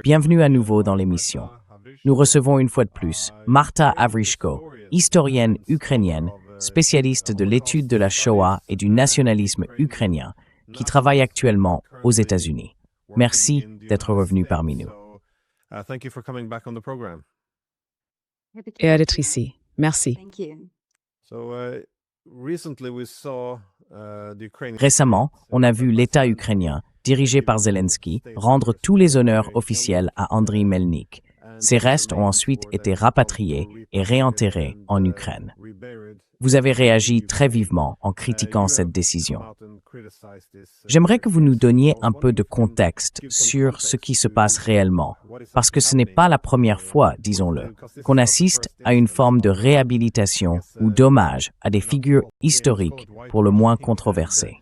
Bienvenue à nouveau dans l'émission. Nous recevons une fois de plus Marta Avrishko, historienne ukrainienne, spécialiste de l'étude de la Shoah et du nationalisme ukrainien, qui travaille actuellement aux États-Unis. Merci d'être revenu parmi nous. Et d'être ici. Merci. Récemment, on a vu l'État ukrainien, dirigé par Zelensky, rendre tous les honneurs officiels à Andriy Melnik. Ses restes ont ensuite été rapatriés et réenterrés en Ukraine. Vous avez réagi très vivement en critiquant cette décision. J'aimerais que vous nous donniez un peu de contexte sur ce qui se passe réellement, parce que ce n'est pas la première fois, disons-le, qu'on assiste à une forme de réhabilitation ou d'hommage à des figures historiques pour le moins controversées.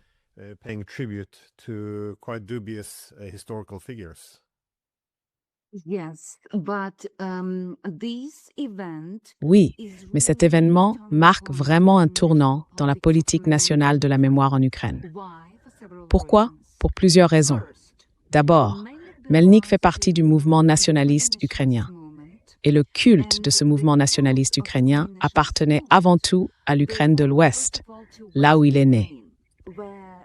Oui, mais cet événement marque vraiment un tournant dans la politique nationale de la mémoire en Ukraine. Pourquoi? Pour plusieurs raisons. D'abord, Melnik fait partie du mouvement nationaliste ukrainien. Et le culte de ce mouvement nationaliste ukrainien appartenait avant tout à l'Ukraine de l'Ouest, là où il est né.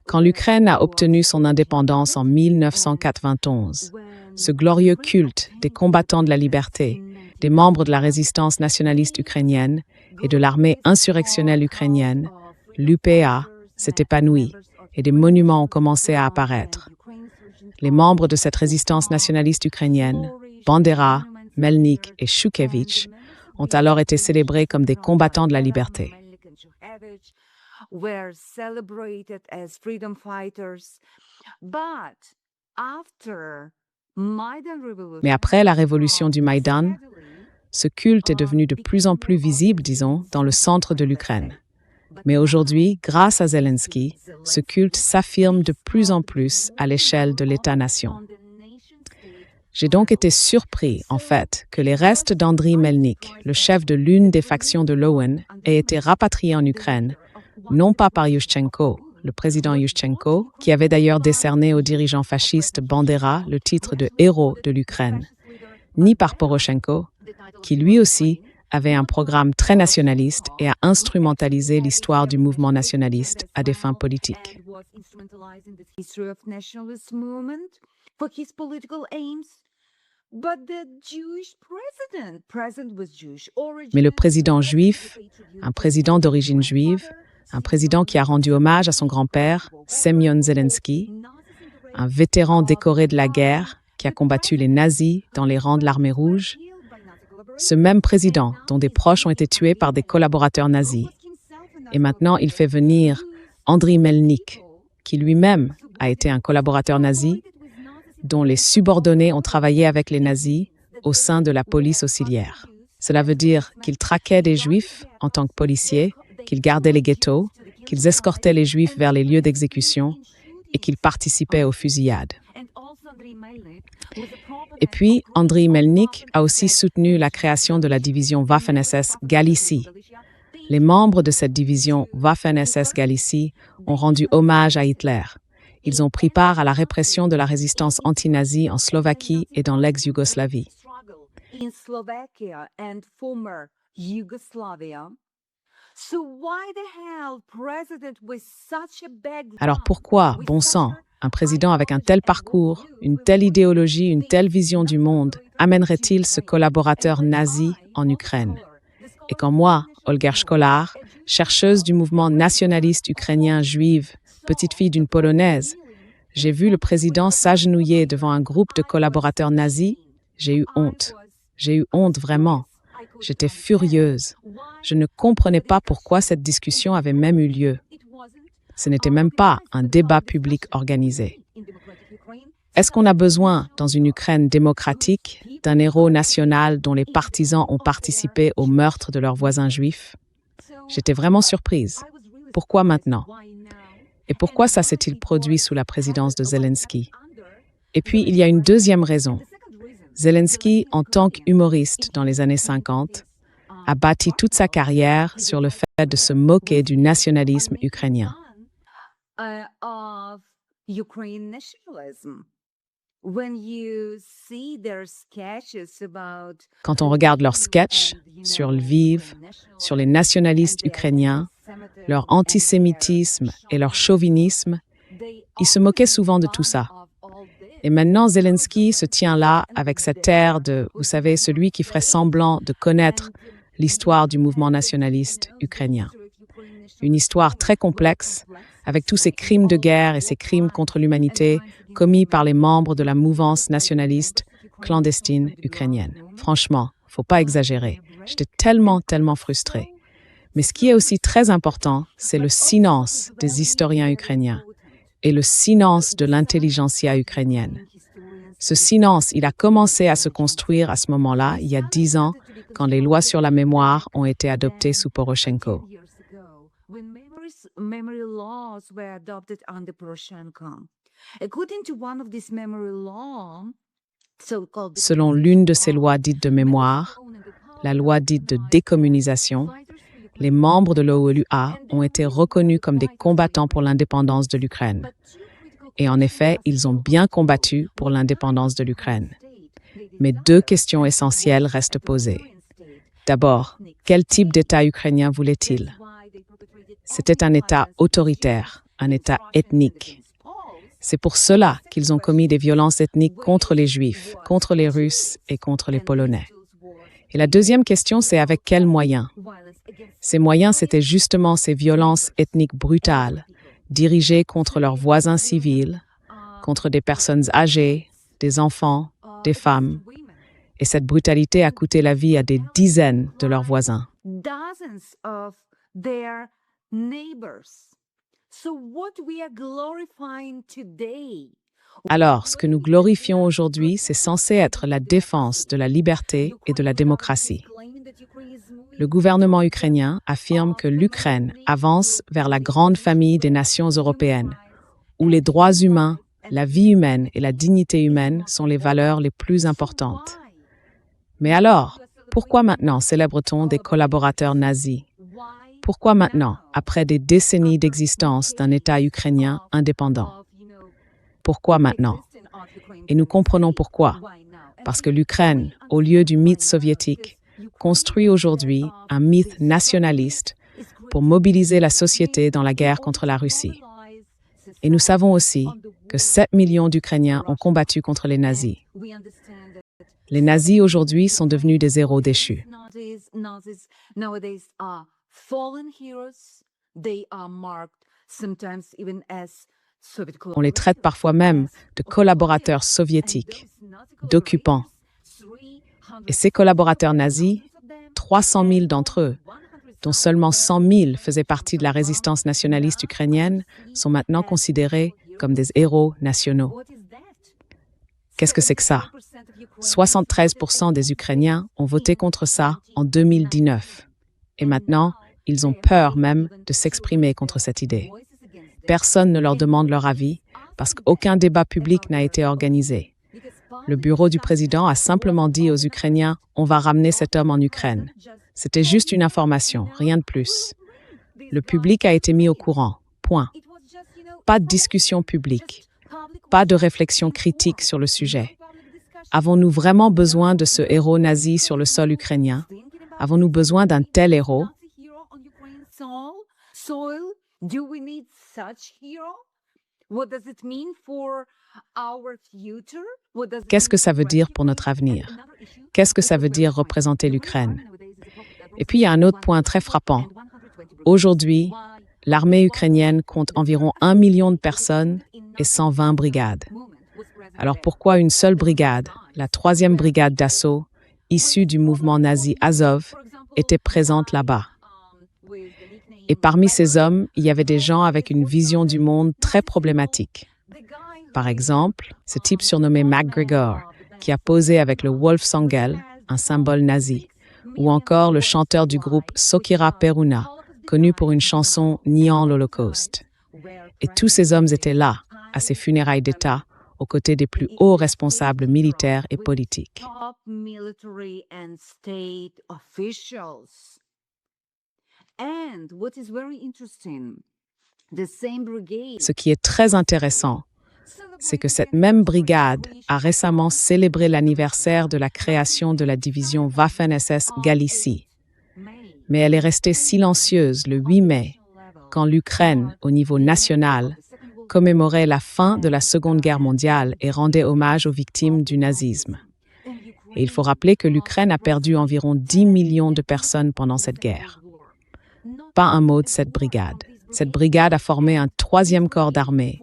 Quand l'Ukraine a obtenu son indépendance en 1991, ce glorieux culte des combattants de la liberté, des membres de la résistance nationaliste ukrainienne et de l'armée insurrectionnelle ukrainienne, l'UPA, s'est épanoui et des monuments ont commencé à apparaître. Les membres de cette résistance nationaliste ukrainienne, Bandera, Melnik et Shukevich, ont alors été célébrés comme des combattants de la liberté. Mais après la révolution du Maïdan, ce culte est devenu de plus en plus visible, disons, dans le centre de l'Ukraine. Mais aujourd'hui, grâce à Zelensky, ce culte s'affirme de plus en plus à l'échelle de l'État-nation. J'ai donc été surpris, en fait, que les restes d'Andriy Melnik, le chef de l'une des factions de l'OUN, aient été rapatriés en Ukraine, non pas par Yushchenko, le président Yushchenko, qui avait d'ailleurs décerné au dirigeant fasciste Bandera le titre de héros de l'Ukraine, ni par Poroshenko, qui lui aussi avait un programme très nationaliste et a instrumentalisé l'histoire du mouvement nationaliste à des fins politiques. Mais le président juif, un président d'origine juive, un président qui a rendu hommage à son grand-père, Semyon Zelensky, un vétéran décoré de la guerre qui a combattu les nazis dans les rangs de l'armée rouge, ce même président dont des proches ont été tués par des collaborateurs nazis. Et maintenant, il fait venir Andriy Melnik, qui lui-même a été un collaborateur nazi, dont les subordonnés ont travaillé avec les nazis au sein de la police auxiliaire. Cela veut dire qu'ils traquaient des juifs en tant que policiers, qu'ils gardaient les ghettos, qu'ils escortaient les juifs vers les lieux d'exécution et qu'ils participaient aux fusillades. Et puis, Andriy Melnik a aussi soutenu la création de la division Waffen-SS Galicie. Les membres de cette division Waffen-SS Galicie ont rendu hommage à Hitler. Ils ont pris part à la répression de la résistance anti-nazie en Slovaquie et dans l'ex-Yougoslavie. Alors pourquoi, bon sang, un président avec un tel parcours, une telle idéologie, une telle vision du monde, amènerait-il ce collaborateur nazi en Ukraine? Et quand moi, Olga Shkolar, chercheuse du mouvement nationaliste ukrainien juive, petite fille d'une Polonaise, j'ai vu le président s'agenouiller devant un groupe de collaborateurs nazis, j'ai eu honte. J'ai eu honte vraiment. J'étais furieuse. Je ne comprenais pas pourquoi cette discussion avait même eu lieu. Ce n'était même pas un débat public organisé. Est-ce qu'on a besoin, dans une Ukraine démocratique, d'un héros national dont les partisans ont participé au meurtre de leurs voisins juifs? J'étais vraiment surprise. Pourquoi maintenant? Et pourquoi ça s'est-il produit sous la présidence de Zelensky? Et puis, il y a une deuxième raison. Zelensky, en tant qu'humoriste dans les années 50, a bâti toute sa carrière sur le fait de se moquer du nationalisme ukrainien. Quand on regarde leurs sketchs sur Lviv, sur les nationalistes ukrainiens, leur antisémitisme et leur chauvinisme, ils se moquaient souvent de tout ça. Et maintenant, Zelensky se tient là avec cet air de, vous savez, celui qui ferait semblant de connaître l'histoire du mouvement nationaliste ukrainien. Une histoire très complexe, avec tous ces crimes de guerre et ces crimes contre l'humanité commis par les membres de la mouvance nationaliste clandestine ukrainienne. Franchement, faut pas exagérer. J'étais tellement frustrée. Mais ce qui est aussi très important, c'est le silence des historiens ukrainiens et le silence de l'intelligentsia ukrainienne. Ce silence, il a commencé à se construire à ce moment-là, il y a 10 ans, quand les lois sur la mémoire ont été adoptées sous Poroshenko. Memory laws were adopted under Poroshenko. According to one of these memory laws, selon l'une de ces lois dites de mémoire, la loi dite de décommunisation, les membres de l'OLUA ont été reconnus comme des combattants pour l'indépendance de l'Ukraine. Et en effet, ils ont bien combattu pour l'indépendance de l'Ukraine. Mais 2 questions essentielles restent posées. D'abord, quel type d'État ukrainien voulait-il? C'était un État autoritaire, un État ethnique. C'est pour cela qu'ils ont commis des violences ethniques contre les Juifs, contre les Russes et contre les Polonais. Et la deuxième question, c'est avec quels moyens? Ces moyens, c'était justement ces violences ethniques brutales, dirigées contre leurs voisins civils, contre des personnes âgées, des enfants, des femmes. Et cette brutalité a coûté la vie à des dizaines de leurs voisins. Alors, ce que nous glorifions aujourd'hui, c'est censé être la défense de la liberté et de la démocratie. Le gouvernement ukrainien affirme que l'Ukraine avance vers la grande famille des nations européennes, où les droits humains, la vie humaine et la dignité humaine sont les valeurs les plus importantes. Mais alors, pourquoi maintenant célèbre-t-on des collaborateurs nazis? Pourquoi maintenant, après des décennies d'existence d'un État ukrainien indépendant? Pourquoi maintenant? Et nous comprenons pourquoi. Parce que l'Ukraine, au lieu du mythe soviétique, construit aujourd'hui un mythe nationaliste pour mobiliser la société dans la guerre contre la Russie. Et nous savons aussi que 7 millions d'Ukrainiens ont combattu contre les nazis. Les nazis aujourd'hui sont devenus des héros déchus. On les traite parfois même de collaborateurs soviétiques, d'occupants. Et ces collaborateurs nazis, 300 000 d'entre eux, dont seulement 100 000 faisaient partie de la résistance nationaliste ukrainienne, sont maintenant considérés comme des héros nationaux. Qu'est-ce que c'est que ça? 73% des Ukrainiens ont voté contre ça en 2019. Et maintenant, ils ont peur même de s'exprimer contre cette idée. Personne ne leur demande leur avis parce qu'aucun débat public n'a été organisé. Le bureau du président a simplement dit aux Ukrainiens « On va ramener cet homme en Ukraine ». C'était juste une information, rien de plus. Le public a été mis au courant, point. Pas de discussion publique, pas de réflexion critique sur le sujet. Avons-nous vraiment besoin de ce héros nazi sur le sol ukrainien? Avons-nous besoin d'un tel héros? Qu'est-ce que ça veut dire pour notre avenir? Qu'est-ce que ça veut dire représenter l'Ukraine? Et puis, il y a un autre point très frappant. Aujourd'hui, l'armée ukrainienne compte environ 1 million de personnes et 120 brigades. Alors pourquoi une seule brigade, la 3e brigade d'assaut, issue du mouvement nazi Azov, était présente là-bas? Et parmi ces hommes, il y avait des gens avec une vision du monde très problématique. Par exemple, ce type surnommé MacGregor, qui a posé avec le Wolfsangel, un symbole nazi, ou encore le chanteur du groupe Sokira Peruna, connu pour une chanson niant l'Holocauste. Et tous ces hommes étaient là, à ces funérailles d'État, aux côtés des plus hauts responsables militaires et politiques. Ce qui est très intéressant, c'est que cette même brigade a récemment célébré l'anniversaire de la création de la division Waffen-SS Galicie. Mais elle est restée silencieuse le 8 mai, quand l'Ukraine, au niveau national, commémorait la fin de la Seconde Guerre mondiale et rendait hommage aux victimes du nazisme. Et il faut rappeler que l'Ukraine a perdu environ 10 millions de personnes pendant cette guerre. Pas un mot de cette brigade. Cette brigade a formé un troisième corps d'armée,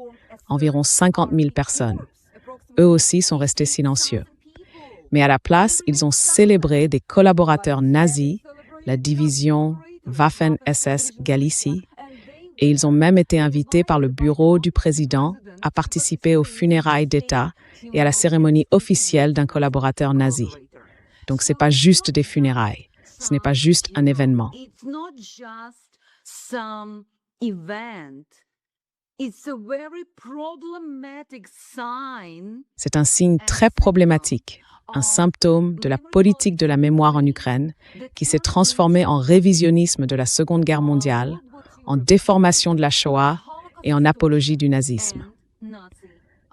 environ 50 000 personnes. Eux aussi sont restés silencieux. Mais à la place, ils ont célébré des collaborateurs nazis, la division Waffen-SS Galicie, et ils ont même été invités par le bureau du président à participer aux funérailles d'État et à la cérémonie officielle d'un collaborateur nazi. Donc ce n'est pas juste des funérailles, ce n'est pas juste un événement. C'est un signe très problématique, un symptôme de la politique de la mémoire en Ukraine qui s'est transformée en révisionnisme de la Seconde Guerre mondiale, en déformation de la Shoah et en apologie du nazisme.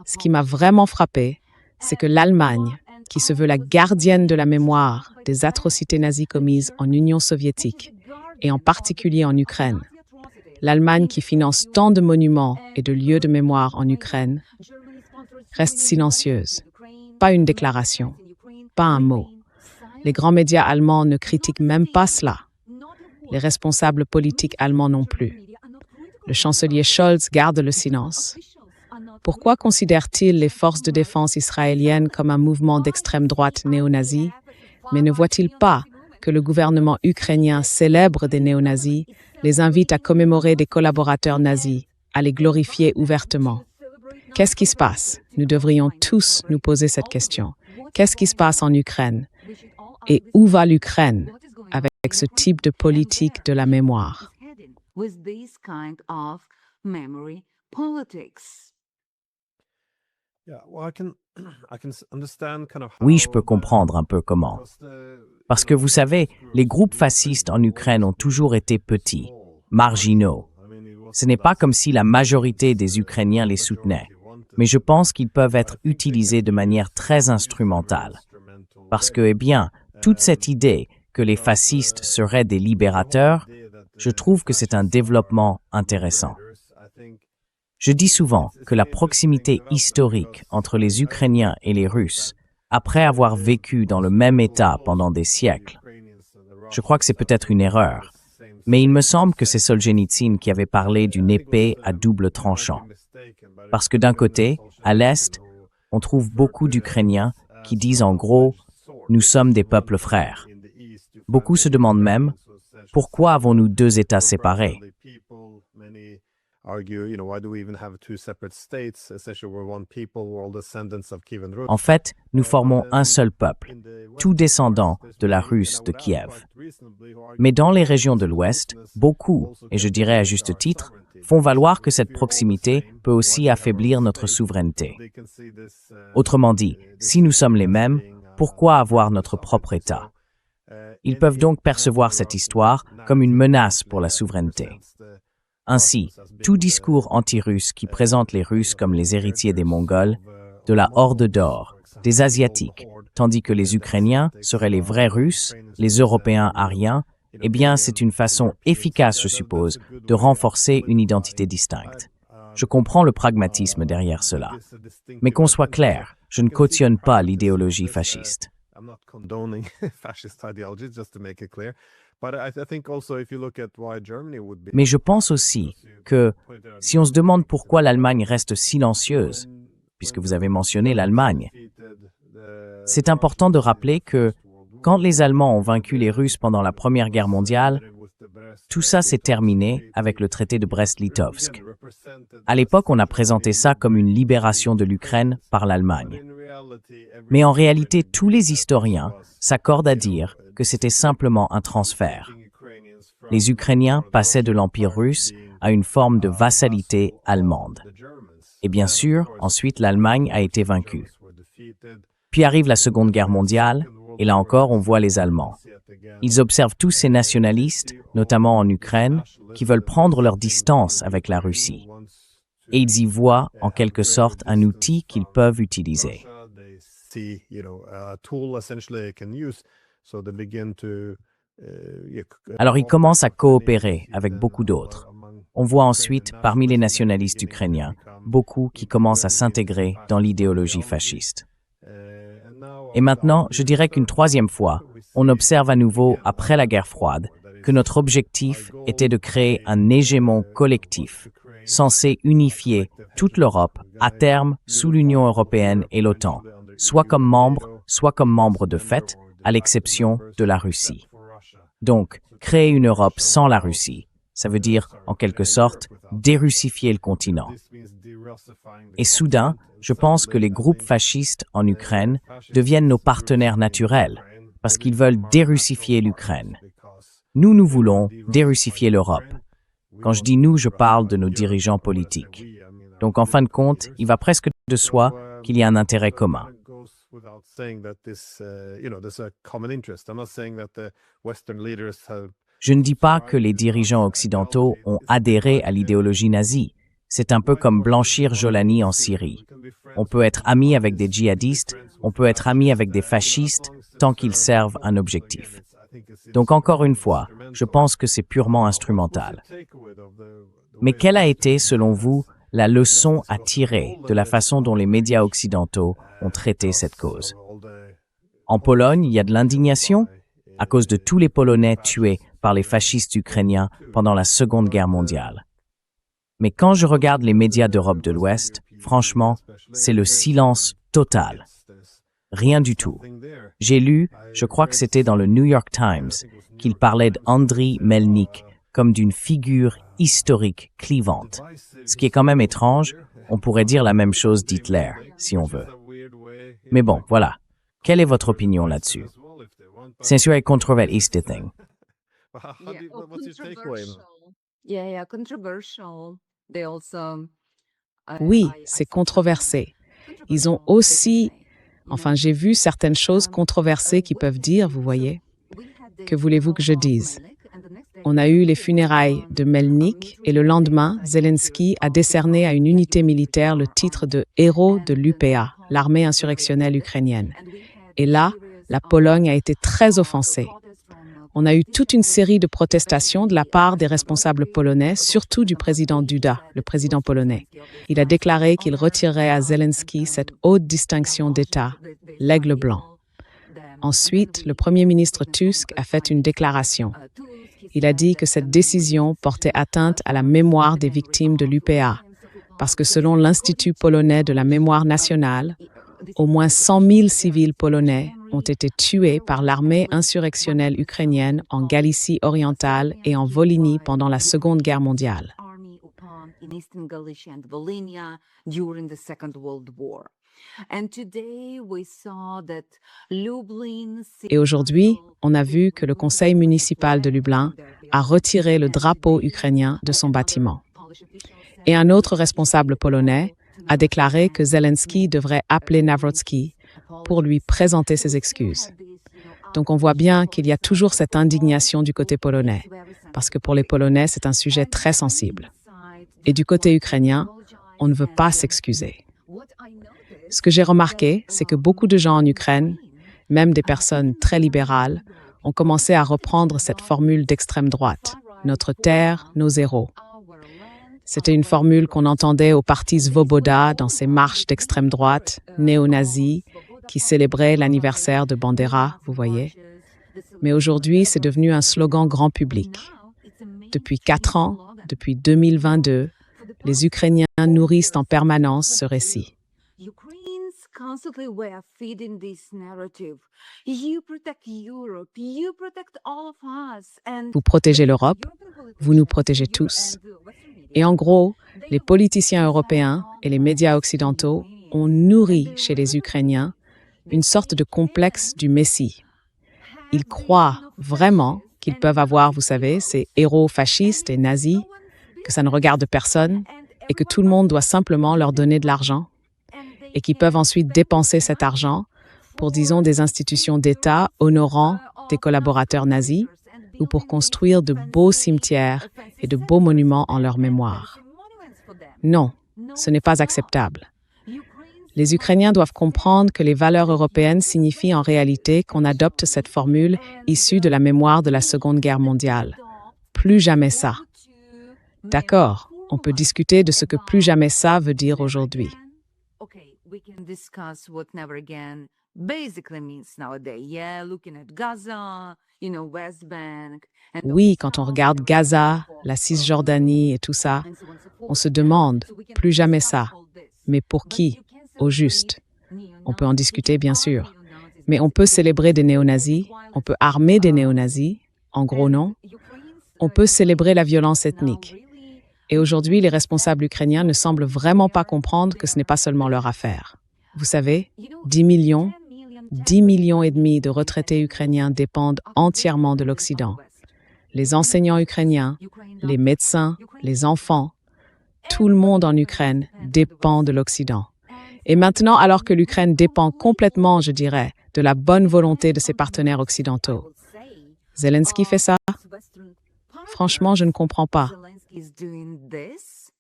Ce qui m'a vraiment frappé, c'est que l'Allemagne, qui se veut la gardienne de la mémoire des atrocités nazies commises en Union soviétique, et en particulier en Ukraine, l'Allemagne qui finance tant de monuments et de lieux de mémoire en Ukraine, reste silencieuse. Pas une déclaration, pas un mot. Les grands médias allemands ne critiquent même pas cela. Les responsables politiques allemands non plus. Le chancelier Scholz garde le silence. Pourquoi considère-t-il les forces de défense israéliennes comme un mouvement d'extrême droite néo-nazi, mais ne voit-il pas que le gouvernement ukrainien célèbre des néo-nazis, les invite à commémorer des collaborateurs nazis, à les glorifier ouvertement? Qu'est-ce qui se passe? Nous devrions tous nous poser cette question. Qu'est-ce qui se passe en Ukraine? Et où va l'Ukraine avec ce type de politique de la mémoire? Oui, je peux comprendre un peu comment. Parce que vous savez, les groupes fascistes en Ukraine ont toujours été petits, marginaux. Ce n'est pas comme si la majorité des Ukrainiens les soutenaient, mais je pense qu'ils peuvent être utilisés de manière très instrumentale. Parce que, eh bien, toute cette idée que les fascistes seraient des libérateurs, je trouve que c'est un développement intéressant. Je dis souvent que la proximité historique entre les Ukrainiens et les Russes, après avoir vécu dans le même État pendant des siècles, je crois que c'est peut-être une erreur, mais il me semble que c'est Solzhenitsyn qui avait parlé d'une épée à double tranchant. Parce que d'un côté, à l'Est, on trouve beaucoup d'Ukrainiens qui disent en gros « nous sommes des peuples frères ». Beaucoup se demandent même « pourquoi avons-nous deux États séparés ?» En fait, nous formons un seul peuple, tout descendant de la Russe de Kiev. Mais dans les régions de l'Ouest, beaucoup, et je dirais à juste titre, font valoir que cette proximité peut aussi affaiblir notre souveraineté. Autrement dit, si nous sommes les mêmes, pourquoi avoir notre propre État? Ils peuvent donc percevoir cette histoire comme une menace pour la souveraineté. Ainsi, tout discours anti-russe qui présente les Russes comme les héritiers des Mongols, de la Horde d'or, des Asiatiques, tandis que les Ukrainiens seraient les vrais Russes, les Européens aryens, eh bien, c'est une façon efficace, je suppose, de renforcer une identité distincte. Je comprends le pragmatisme derrière cela. Mais qu'on soit clair, je ne cautionne pas l'idéologie fasciste. Mais je pense aussi que, si on se demande pourquoi l'Allemagne reste silencieuse, puisque vous avez mentionné l'Allemagne, c'est important de rappeler que, quand les Allemands ont vaincu les Russes pendant la Première Guerre mondiale, tout ça s'est terminé avec le traité de Brest-Litovsk. À l'époque, on a présenté ça comme une libération de l'Ukraine par l'Allemagne. Mais en réalité, tous les historiens s'accordent à dire que c'était simplement un transfert. Les Ukrainiens passaient de l'Empire russe à une forme de vassalité allemande. Et bien sûr, ensuite, l'Allemagne a été vaincue. Puis arrive la Seconde Guerre mondiale, et là encore, on voit les Allemands. Ils observent tous ces nationalistes, notamment en Ukraine, qui veulent prendre leur distance avec la Russie. et ils y voient en quelque sorte un outil qu'ils peuvent utiliser. Alors ils commencent à coopérer avec beaucoup d'autres. On voit ensuite, parmi les nationalistes ukrainiens, beaucoup qui commencent à s'intégrer dans l'idéologie fasciste. Et maintenant, je dirais qu'une troisième fois, on observe à nouveau, après la guerre froide, que notre objectif était de créer un hégémon collectif, censé unifier toute l'Europe à terme sous l'Union européenne et l'OTAN, soit comme membre de fait, à l'exception de la Russie. Donc, créer une Europe sans la Russie, ça veut dire, en quelque sorte, dérussifier le continent. Et soudain, je pense que les groupes fascistes en Ukraine deviennent nos partenaires naturels, parce qu'ils veulent dérussifier l'Ukraine. Nous voulons dérussifier l'Europe. Quand je dis nous, je parle de nos dirigeants politiques. Donc, en fin de compte, il va presque de soi qu'il y a un intérêt commun. Je ne dis pas que les dirigeants occidentaux ont adhéré à l'idéologie nazie. C'est un peu comme blanchir Jolani en Syrie. On peut être ami avec des djihadistes, on peut être ami avec des fascistes, tant qu'ils servent un objectif. Donc encore une fois, je pense que c'est purement instrumental. Mais quelle a été, selon vous, la leçon à tirer de la façon dont les médias occidentaux ont traité cette cause? En Pologne, il y a de l'indignation à cause de tous les Polonais tués par les fascistes ukrainiens pendant la Seconde Guerre mondiale. Mais quand je regarde les médias d'Europe de l'Ouest, franchement, c'est le silence total. Rien du tout. J'ai lu, je crois que c'était dans le New York Times, qu'il parlait d'Andriy Melnik comme d'une figure historique clivante. Ce qui est quand même étrange, on pourrait dire la même chose d'Hitler, si on veut. Mais bon, voilà. Quelle est votre opinion là-dessus? C'est sûr et controversé, thing. Oui, c'est controversé. Ils ont aussi... Enfin, j'ai vu certaines choses controversées qu'ils peuvent dire, vous voyez. Que voulez-vous que je dise? On a eu les funérailles de Melnik et le lendemain, Zelensky a décerné à une unité militaire le titre de héros de l'UPA, l'armée insurrectionnelle ukrainienne. Et là, la Pologne a été très offensée. On a eu toute une série de protestations de la part des responsables polonais, surtout du président Duda, le président polonais. Il a déclaré qu'il retirerait à Zelensky cette haute distinction d'État, l'aigle blanc. Ensuite, le premier ministre Tusk a fait une déclaration. Il a dit que cette décision portait atteinte à la mémoire des victimes de l'UPA, parce que selon l'Institut polonais de la mémoire nationale, au moins 100 000 civils polonais ont été tués par l'armée insurrectionnelle ukrainienne en Galicie orientale et en Volhynie pendant la Seconde Guerre mondiale. Et aujourd'hui, on a vu que le conseil municipal de Lublin a retiré le drapeau ukrainien de son bâtiment. Et un autre responsable polonais a déclaré que Zelensky devrait appeler Nawrocki pour lui présenter ses excuses. Donc on voit bien qu'il y a toujours cette indignation du côté polonais, parce que pour les Polonais, c'est un sujet très sensible. Et du côté ukrainien, on ne veut pas s'excuser. Ce que j'ai remarqué, c'est que beaucoup de gens en Ukraine, même des personnes très libérales, ont commencé à reprendre cette formule d'extrême droite, « notre terre, nos héros ». C'était une formule qu'on entendait au parti Svoboda dans ses marches d'extrême droite, néo-nazis, qui célébraient l'anniversaire de Bandera, vous voyez. Mais aujourd'hui, c'est devenu un slogan grand public. Depuis 4 ans, depuis 2022, les Ukrainiens nourrissent en permanence ce récit. Vous protégez l'Europe, vous nous protégez tous. Et en gros, les politiciens européens et les médias occidentaux ont nourri chez les Ukrainiens une sorte de complexe du Messie. Ils croient vraiment qu'ils peuvent avoir, vous savez, ces héros fascistes et nazis, que ça ne regarde personne et que tout le monde doit simplement leur donner de l'argent et qu'ils peuvent ensuite dépenser cet argent pour, disons, des institutions d'État honorant des collaborateurs nazis ou pour construire de beaux cimetières et de beaux monuments en leur mémoire. Non, Ce n'est pas acceptable. Les Ukrainiens doivent comprendre que les valeurs européennes signifient en réalité qu'on adopte cette formule issue de la mémoire de la Seconde Guerre mondiale. Plus jamais ça. D'accord, on peut discuter de ce que plus jamais ça veut dire aujourd'hui. Okay, we can discuss what never again basically means nowadays. Yeah, looking at Gaza, West Bank. And Oui, quand on regarde Gaza, la Cisjordanie et tout ça, on se demande, plus jamais ça. Mais pour qui? Au juste. On peut en discuter, bien sûr. Mais on peut célébrer des néo-nazis, on peut armer des néo-nazis, en gros non. On peut célébrer la violence ethnique. Et aujourd'hui, les responsables ukrainiens ne semblent vraiment pas comprendre que ce n'est pas seulement leur affaire. Vous savez, 10 millions et demi de retraités ukrainiens dépendent entièrement de l'Occident. Les enseignants ukrainiens, les médecins, les enfants, tout le monde en Ukraine dépend de l'Occident. Et maintenant, alors que l'Ukraine dépend complètement, je dirais, de la bonne volonté de ses partenaires occidentaux, Zelensky fait ça? Franchement, je ne comprends pas. Zelensky is doing this.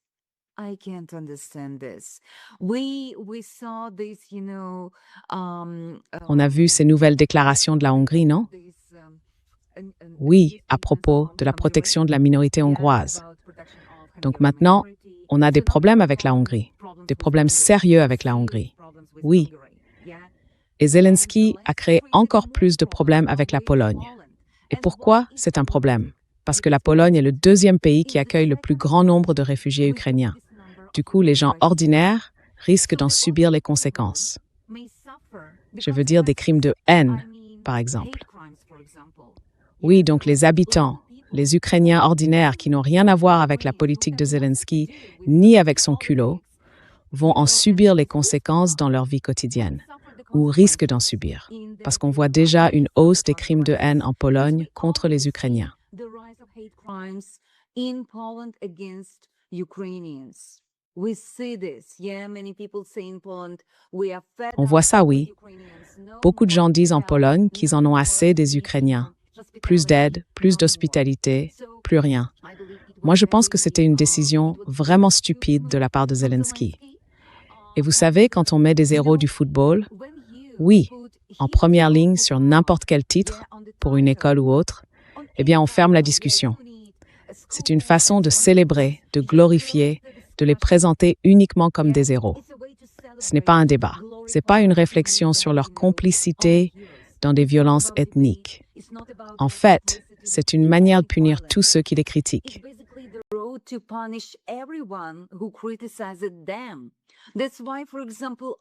I can't understand this. We saw this, On a vu ces nouvelles déclarations de la Hongrie, non? Oui, à propos de la protection de la minorité hongroise. Donc maintenant, on a des problèmes avec la Hongrie, des problèmes sérieux avec la Hongrie. Oui. Et Zelensky a créé encore plus de problèmes avec la Pologne. Et pourquoi c'est un problème? Parce que la Pologne est le deuxième pays qui accueille le plus grand nombre de réfugiés ukrainiens. Du coup, les gens ordinaires risquent d'en subir les conséquences. Je veux dire des crimes de haine, par exemple. Oui, donc les habitants, les Ukrainiens ordinaires qui n'ont rien à voir avec la politique de Zelensky, ni avec son culot, vont en subir les conséquences dans leur vie quotidienne, ou risquent d'en subir, parce qu'on voit déjà une hausse des crimes de haine en Pologne contre les Ukrainiens. the rise of hate crimes in Poland against Ukrainians. We see this. Yeah, many people say in Poland, we are fed On voit up ça, with oui. Ukrainians. No Beaucoup de gens more disent en help, Pologne qu'ils en ont no assez des more Ukrainiens. hospitality, Plus d'aide, plus d'hospitalité, plus rien. I believe it was Moi, je pense que very, c'était une décision vraiment stupide de la part de Zelensky. Et vous savez, quand on met des héros du football, when you oui, put en heroes première of ligne the sur sport, n'importe quel titre, yeah, on the pour une title, école ou autre, on eh bien, on ferme la yeah, discussion. you need a C'est school, une façon de on célébrer, de glorifier, de les présenter uniquement comme des héros. Ce n'est pas un débat. Ce n'est pas une réflexion sur leur complicité dans des violences ethniques. En fait, c'est une manière de punir tous ceux qui les critiquent. It's basically the road to punish everyone who criticizes them. That's why, for example,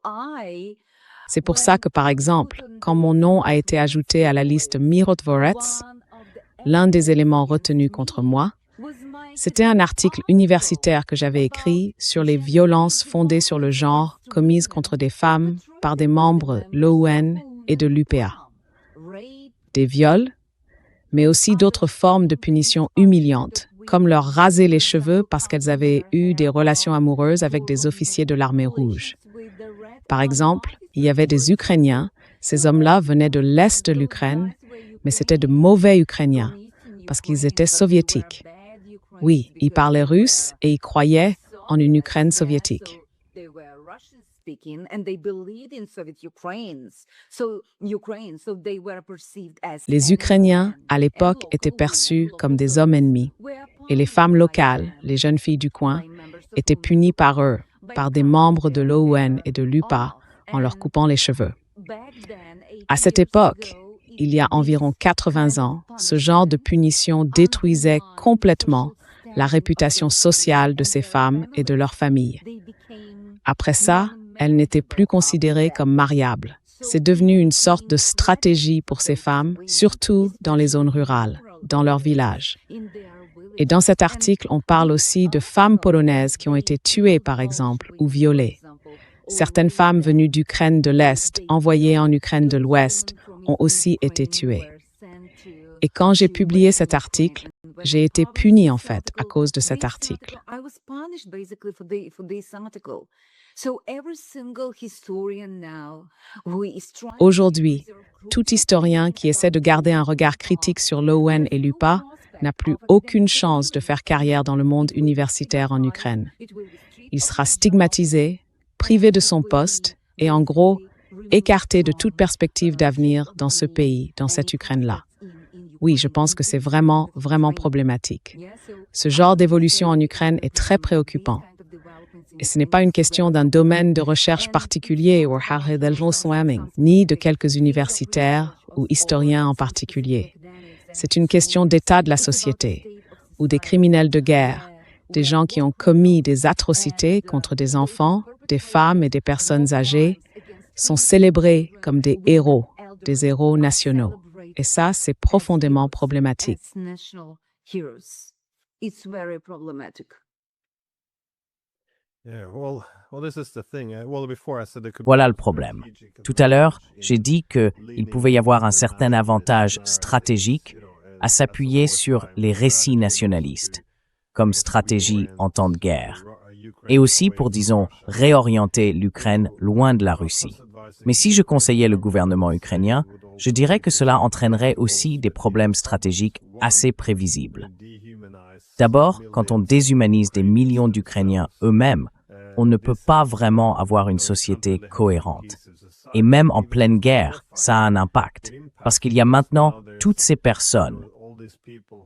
C'est pour ça que, par exemple, quand mon nom a été ajouté à la liste Mirotvorets, l'un des éléments retenus contre moi, c'était un article universitaire que j'avais écrit sur les violences fondées sur le genre commises contre des femmes par des membres de l'OUN et de l'UPA. Des viols, mais aussi d'autres formes de punitions humiliantes, comme leur raser les cheveux parce qu'elles avaient eu des relations amoureuses avec des officiers de l'armée rouge. Par exemple, il y avait des Ukrainiens, ces hommes-là venaient de l'Est de l'Ukraine, mais c'étaient de mauvais Ukrainiens, parce qu'ils étaient soviétiques. Oui, ils parlaient russe et ils croyaient en une Ukraine soviétique. Les Ukrainiens, à l'époque, étaient perçus comme des hommes ennemis, et les femmes locales, les jeunes filles du coin, étaient punies par eux, par des membres de l'OUN et de l'UPA, en leur coupant les cheveux. À cette époque, il y a environ 80 ans, ce genre de punition détruisait complètement la réputation sociale de ces femmes et de leurs familles. Après ça, elles n'étaient plus considérées comme mariables. C'est devenu une sorte de stratégie pour ces femmes, surtout dans les zones rurales, dans leurs villages. Et dans cet article, on parle aussi de femmes polonaises qui ont été tuées, par exemple, ou violées. Certaines femmes venues d'Ukraine de l'Est, envoyées en Ukraine de l'Ouest, ont aussi été tuées. Et quand j'ai publié cet article, j'ai été punie en fait à cause de cet article. Aujourd'hui, tout historien qui essaie de garder un regard critique sur l'OUN et l'UPA n'a plus aucune chance de faire carrière dans le monde universitaire en Ukraine. Il sera stigmatisé, privé de son poste et en gros, écarté de toute perspective d'avenir dans ce pays, dans cette Ukraine-là. Oui, je pense que c'est vraiment, vraiment problématique. Ce genre d'évolution en Ukraine est très préoccupant. Et ce n'est pas une question d'un domaine de recherche particulier ni de quelques universitaires ou historiens en particulier. C'est une question d'état de la société, où des criminels de guerre, des gens qui ont commis des atrocités contre des enfants, des femmes et des personnes âgées, sont célébrés comme des héros nationaux. Et ça, c'est profondément problématique. Voilà le problème. Tout à l'heure, j'ai dit qu'il pouvait y avoir un certain avantage stratégique à s'appuyer sur les récits nationalistes, comme stratégie en temps de guerre, et aussi pour, disons, réorienter l'Ukraine loin de la Russie. Mais si je conseillais le gouvernement ukrainien, je dirais que cela entraînerait aussi des problèmes stratégiques assez prévisibles. D'abord, quand on déshumanise des millions d'Ukrainiens eux-mêmes, on ne peut pas vraiment avoir une société cohérente. Et même en pleine guerre, ça a un impact, parce qu'il y a maintenant toutes ces personnes,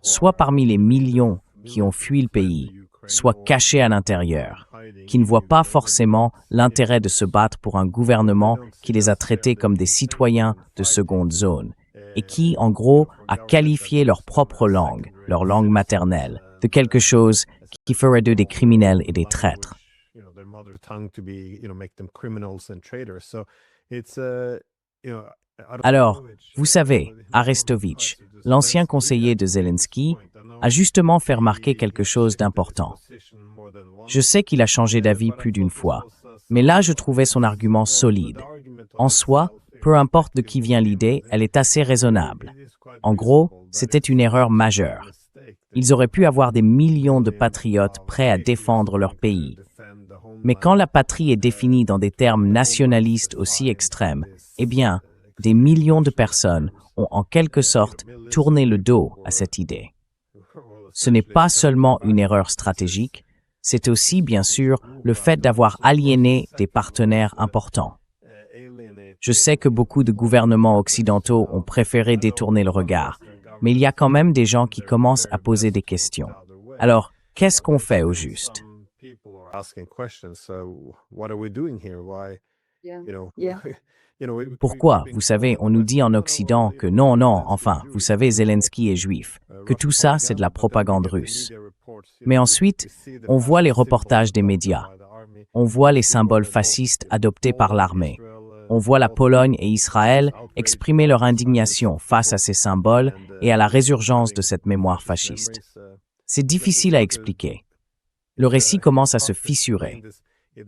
soit parmi les millions qui ont fui le pays, soit cachées à l'intérieur, qui ne voient pas forcément l'intérêt de se battre pour un gouvernement qui les a traités comme des citoyens de seconde zone, et qui, en gros, a qualifié leur propre langue, leur langue maternelle, de quelque chose qui ferait d'eux des criminels et des traîtres. Alors, vous savez, Arestovitch, l'ancien conseiller de Zelensky, a justement fait remarquer quelque chose d'important. Je sais qu'il a changé d'avis plus d'une fois, mais là je trouvais son argument solide. En soi, peu importe de qui vient l'idée, elle est assez raisonnable. En gros, c'était une erreur majeure. Ils auraient pu avoir des millions de patriotes prêts à défendre leur pays. Mais quand la patrie est définie dans des termes nationalistes aussi extrêmes, eh bien, des millions de personnes ont en quelque sorte tourné le dos à cette idée. Ce n'est pas seulement une erreur stratégique, c'est aussi, bien sûr, le fait d'avoir aliéné des partenaires importants. Je sais que beaucoup de gouvernements occidentaux ont préféré détourner le regard, mais il y a quand même des gens qui commencent à poser des questions. Alors, qu'est-ce qu'on fait au juste? Pourquoi, vous savez, on nous dit en Occident que non, enfin, vous savez, Zelensky est juif, que tout ça, c'est de la propagande russe. Mais ensuite, on voit les reportages des médias. On voit les symboles fascistes adoptés par l'armée. On voit la Pologne et Israël exprimer leur indignation face à ces symboles et à la résurgence de cette mémoire fasciste. C'est difficile à expliquer. Le récit commence à se fissurer.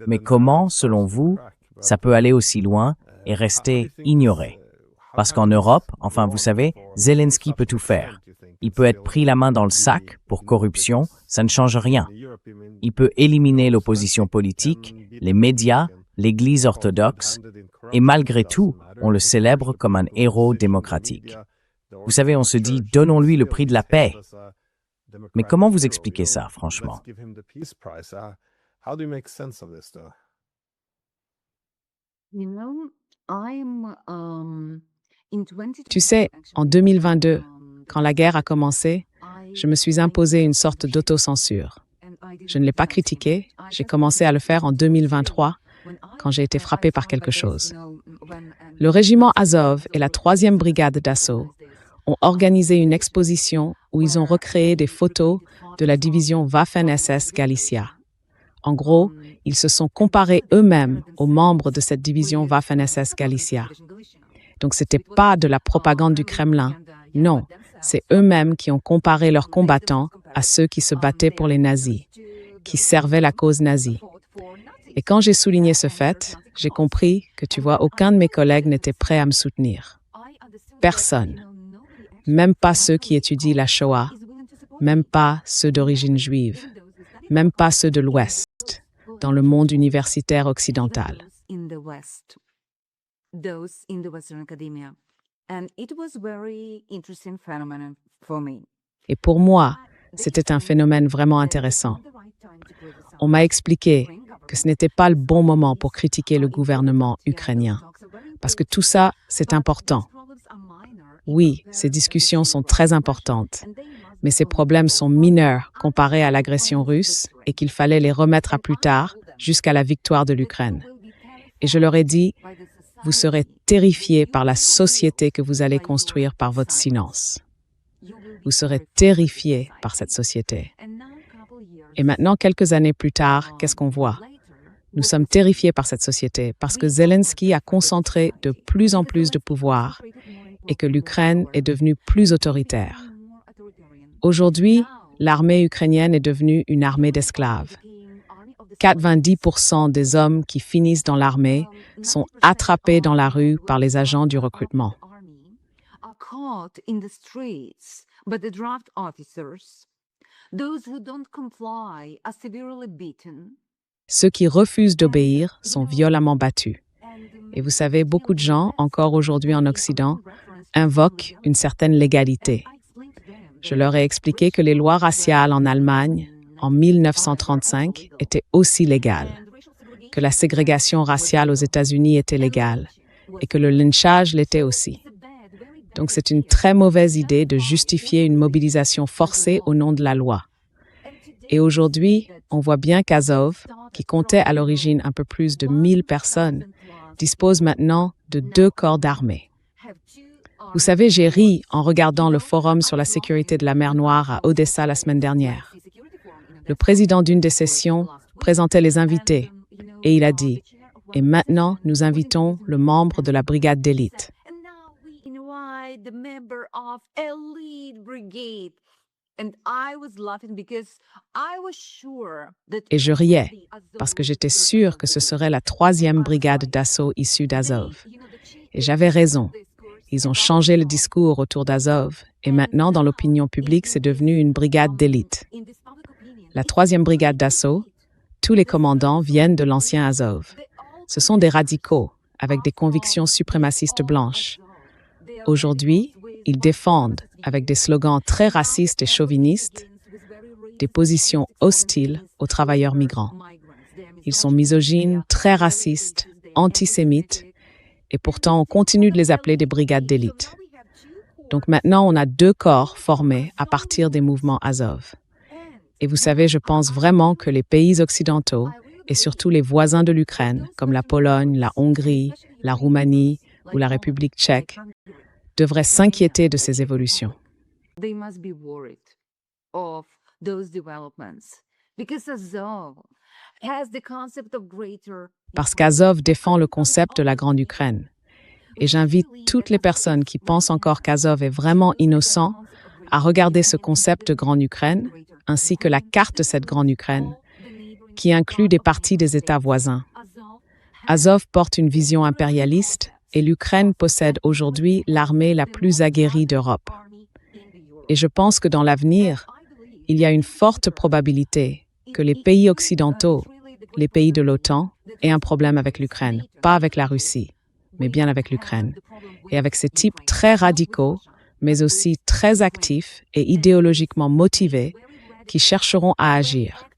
Mais comment, selon vous, ça peut aller aussi loin et rester ignoré? Parce qu'en Europe, enfin vous savez, Zelensky peut tout faire. Il peut être pris la main dans le sac pour corruption, ça ne change rien. Il peut éliminer l'opposition politique, les médias, l'Église orthodoxe, et malgré tout, on le célèbre comme un héros démocratique. Vous savez, on se dit, donnons-lui le prix de la paix. Mais comment vous expliquez ça, franchement? Tu sais, en 2022, quand la guerre a commencé, je me suis imposé une sorte d'autocensure. Je ne l'ai pas critiqué, j'ai commencé à le faire en 2023, quand j'ai été frappé par quelque chose. Le régiment Azov et la 3e brigade d'assaut ont organisé une exposition où ils ont recréé des photos de la division Waffen-SS Galicia. En gros, ils se sont comparés eux-mêmes aux membres de cette division Waffen-SS Galicia. Donc ce n'était pas de la propagande du Kremlin, non, c'est eux-mêmes qui ont comparé leurs combattants à ceux qui se battaient pour les nazis, qui servaient la cause nazie. Et quand j'ai souligné ce fait, j'ai compris que, tu vois, aucun de mes collègues n'était prêt à me soutenir. Personne. Même pas ceux qui étudient la Shoah, même pas ceux d'origine juive, même pas ceux de l'Ouest, dans le monde universitaire occidental. Et pour moi, c'était un phénomène vraiment intéressant. On m'a expliqué que ce n'était pas le bon moment pour critiquer le gouvernement ukrainien. Parce que tout ça, c'est important. Oui, ces discussions sont très importantes, mais ces problèmes sont mineurs comparés à l'agression russe et qu'il fallait les remettre à plus tard, jusqu'à la victoire de l'Ukraine. Et je leur ai dit, vous serez terrifiés par la société que vous allez construire par votre silence. Vous serez terrifiés par cette société. Et maintenant, quelques années plus tard, qu'est-ce qu'on voit? Nous sommes terrifiés par cette société parce que Zelensky a concentré de plus en plus de pouvoir et que l'Ukraine est devenue plus autoritaire. Aujourd'hui, l'armée ukrainienne est devenue une armée d'esclaves. 90% des hommes qui finissent dans l'armée sont attrapés dans la rue par les agents du recrutement. Ceux qui refusent d'obéir sont violemment battus. Et vous savez, beaucoup de gens, encore aujourd'hui en Occident, invoquent une certaine légalité. Je leur ai expliqué que les lois raciales en Allemagne, en 1935, étaient aussi légales, que la ségrégation raciale aux États-Unis était légale et que le lynchage l'était aussi. Donc c'est une très mauvaise idée de justifier une mobilisation forcée au nom de la loi. Et aujourd'hui, on voit bien qu'Azov, qui comptait à l'origine un peu plus de 1000 personnes, dispose maintenant de 2 corps d'armée. Vous savez, j'ai ri en regardant le forum sur la sécurité de la mer Noire à Odessa la semaine dernière. Le président d'une des sessions présentait les invités et il a dit « Et maintenant, nous invitons le membre de la brigade d'élite. » Et je riais parce que j'étais sûre que ce serait la 3e brigade d'assaut issue d'Azov. Et j'avais raison. Ils ont changé le discours autour d'Azov et maintenant, dans l'opinion publique, c'est devenu une brigade d'élite. La 3e brigade d'assaut, tous les commandants viennent de l'ancien Azov. Ce sont des radicaux avec des convictions suprémacistes blanches. Aujourd'hui, ils défendent, avec des slogans très racistes et chauvinistes, des positions hostiles aux travailleurs migrants. Ils sont misogynes, très racistes, antisémites, et pourtant on continue de les appeler des brigades d'élite. Donc maintenant, on a 2 corps formés à partir des mouvements Azov. Et vous savez, je pense vraiment que les pays occidentaux, et surtout les voisins de l'Ukraine, comme la Pologne, la Hongrie, la Roumanie ou la République tchèque, devraient s'inquiéter de ces évolutions. Parce qu'Azov défend le concept de la Grande Ukraine. Et j'invite toutes les personnes qui pensent encore qu'Azov est vraiment innocent à regarder ce concept de Grande Ukraine, ainsi que la carte de cette Grande Ukraine, qui inclut des parties des États voisins. Azov porte une vision impérialiste et l'Ukraine possède aujourd'hui l'armée la plus aguerrie d'Europe. Et je pense que dans l'avenir, il y a une forte probabilité que les pays occidentaux, les pays de l'OTAN, aient un problème avec l'Ukraine, pas avec la Russie, mais bien avec l'Ukraine. Et avec ces types très radicaux, mais aussi très actifs et idéologiquement motivés, qui chercheront à agir.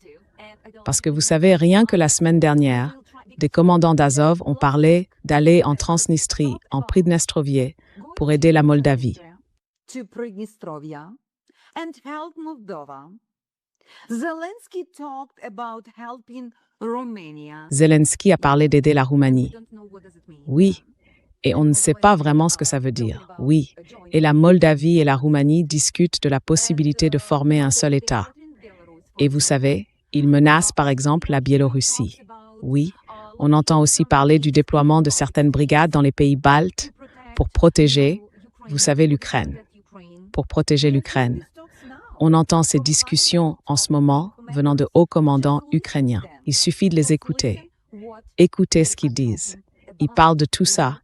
Parce que vous savez, rien que la semaine dernière, des commandants d'Azov ont parlé d'aller en Transnistrie, en Pridnestrovie, pour aider la Moldavie. Zelensky a parlé d'aider la Roumanie. Oui, et on ne sait pas vraiment ce que ça veut dire. Oui, et la Moldavie et la Roumanie discutent de la possibilité de former un seul État. Et vous savez, ils menacent par exemple la Biélorussie. Oui, on entend aussi parler du déploiement de certaines brigades dans les pays baltes pour protéger, vous savez, l'Ukraine. Pour protéger l'Ukraine. On entend ces discussions en ce moment venant de hauts commandants ukrainiens. Il suffit de les écouter. Écoutez ce qu'ils disent. Ils parlent de tout ça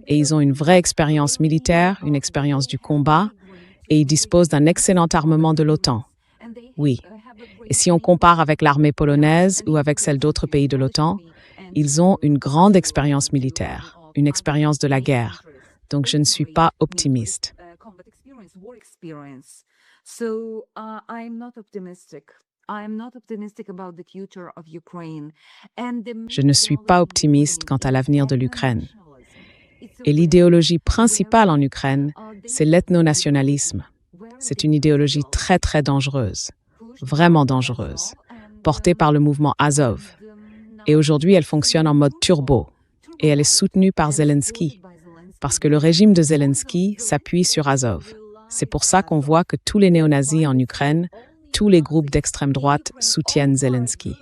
et ils ont une vraie expérience militaire, une expérience du combat et ils disposent d'un excellent armement de l'OTAN. Oui. Et si on compare avec l'armée polonaise ou avec celle d'autres pays de l'OTAN, ils ont une grande expérience militaire, une expérience de la guerre. Donc je ne suis pas optimiste. Je ne suis pas optimiste quant à l'avenir de l'Ukraine. Et l'idéologie principale en Ukraine, c'est l'ethnonationalisme. C'est une idéologie très très dangereuse, vraiment dangereuse, portée par le mouvement Azov. Et aujourd'hui, elle fonctionne en mode turbo. Et elle est soutenue par Zelensky, parce que le régime de Zelensky s'appuie sur Azov. C'est pour ça qu'on voit que tous les néo-nazis en Ukraine, tous les groupes d'extrême droite soutiennent Zelensky.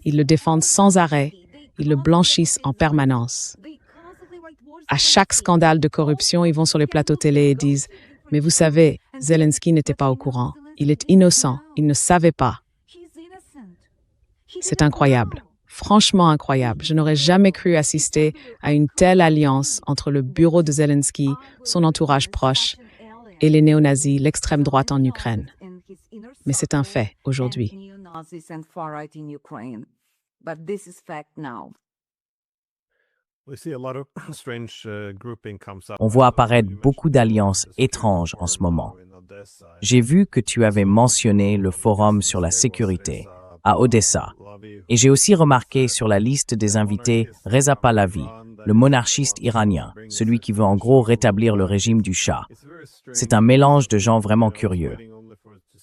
Ils le défendent sans arrêt, ils le blanchissent en permanence. À chaque scandale de corruption, ils vont sur les plateaux télé et disent « Mais vous savez, Zelensky n'était pas au courant. Il est innocent. Il ne savait pas. » C'est incroyable. Franchement incroyable. Je n'aurais jamais cru assister à une telle alliance entre le bureau de Zelensky, son entourage proche, et les néo-nazis, l'extrême droite en Ukraine. Mais c'est un fait aujourd'hui. On voit apparaître beaucoup d'alliances étranges en ce moment. J'ai vu que tu avais mentionné le Forum sur la sécurité à Odessa. Et j'ai aussi remarqué sur la liste des invités Reza Pahlavi, le monarchiste iranien, celui qui veut en gros rétablir le régime du Shah. C'est un mélange de gens vraiment curieux.